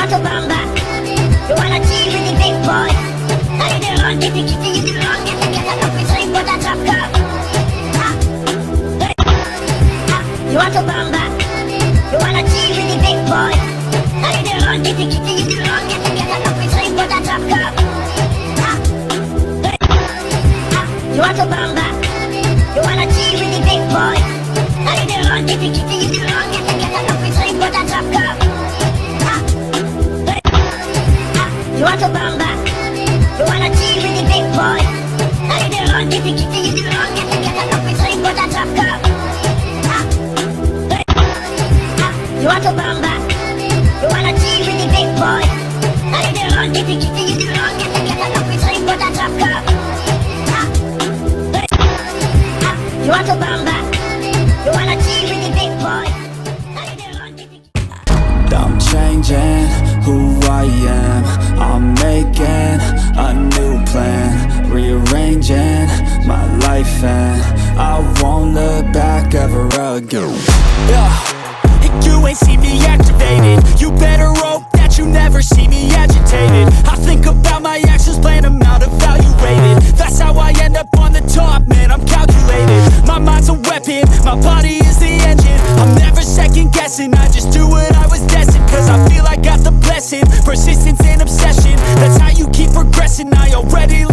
want to come back. You wanna achieve with the big boy. Now you do wrong, get the kitty, you do wrong, get the get up and sleep with that top cup. You want to come back. You wanna achieve with the big boy. Now you do wrong, get the kitty, you do wrong, get the get up and sleep with that top cup. You want to come back. You wanna achieve with the big boy. Now you do wrong, get the kitty, you do wrong, get the get up and sleep with that top cup. You want to come back. You wanna achieve with the big boy. Now you do wrong, get the kitty, you do wrong, get the get up and sleep with that top cup. You want to come back. You wanna achieve with the big boy. Now you do wrong, get the kitty, you do wrong, get the get up and sleep with that top cup. You want to come back. You wanna achieve with the big boy. Now you do wrong, get the I'm changing who I am. I'm making a new plan, rearranging my life, and I won't look back ever again. You ain't see me activated. You better hope that you never see me agitated. I think about my actions, plan them out, evaluated. That's how I end up on the top, man, I'm calculated. My mind's a weapon, my body is the engine. I'm never second guessing, I just do what I was destined. Cause I feel I got the blessing, persistence and obsession. That's how you keep progressing, I already